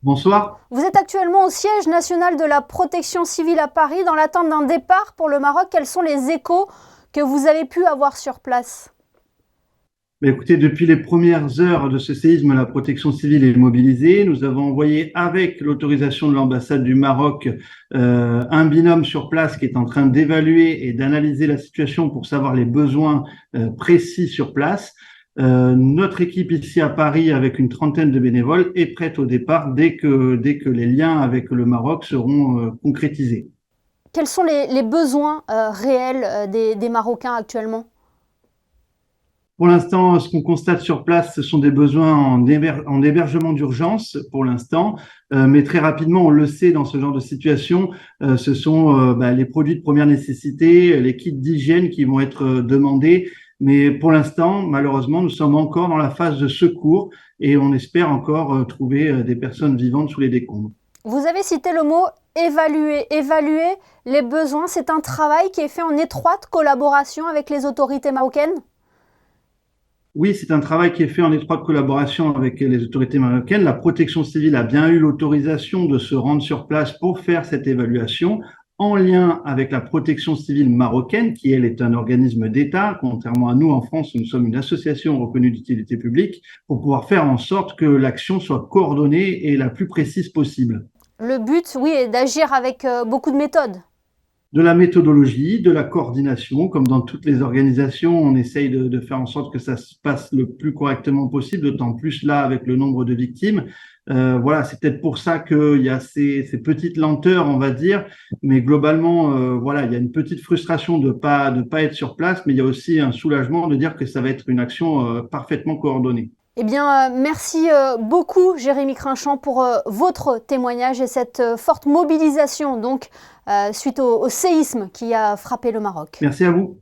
Bonsoir. Vous êtes actuellement au siège national de la protection civile à Paris dans l'attente d'un départ pour le Maroc. Quels sont les échos que vous avez pu avoir sur place? Mais écoutez, depuis les premières heures de ce séisme, la protection civile est mobilisée. Nous avons envoyé, avec l'autorisation de l'ambassade du Maroc, un binôme sur place qui est en train d'évaluer et d'analyser la situation pour savoir les besoins précis sur place. Notre équipe ici à Paris, avec une trentaine de bénévoles, est prête au départ dès que les liens avec le Maroc seront concrétisés. Quels sont les besoins réels des Marocains actuellement? Pour l'instant, ce qu'on constate sur place, ce sont des besoins en hébergement d'urgence pour l'instant. Mais très rapidement, on le sait, dans ce genre de situation, ce sont les produits de première nécessité, les kits d'hygiène qui vont être demandés. Mais pour l'instant, malheureusement, nous sommes encore dans la phase de secours et on espère encore trouver des personnes vivantes sous les décombres. Vous avez cité le mot évaluer. Évaluer les besoins, c'est un travail qui est fait en étroite collaboration avec les autorités marocaines? Oui, c'est un travail qui est fait en étroite collaboration avec les autorités marocaines. La protection civile a bien eu l'autorisation de se rendre sur place pour faire cette évaluation en lien avec la protection civile marocaine, qui, elle, est un organisme d'État. Contrairement à nous, en France, nous sommes une association reconnue d'utilité publique pour pouvoir faire en sorte que l'action soit coordonnée et la plus précise possible. Le but, oui, est d'agir avec beaucoup de méthodes. De la méthodologie, de la coordination, comme dans toutes les organisations, on essaye de faire en sorte que ça se passe le plus correctement possible, d'autant plus là avec le nombre de victimes. Voilà, c'est peut-être pour ça qu'il y a ces petites lenteurs, on va dire, mais globalement, voilà, il y a une petite frustration de pas être sur place, mais il y a aussi un soulagement de dire que ça va être une action parfaitement coordonnée. Eh bien, merci beaucoup, Jérémy Crinchamp, pour votre témoignage et cette forte mobilisation donc, suite au séisme qui a frappé le Maroc. Merci à vous.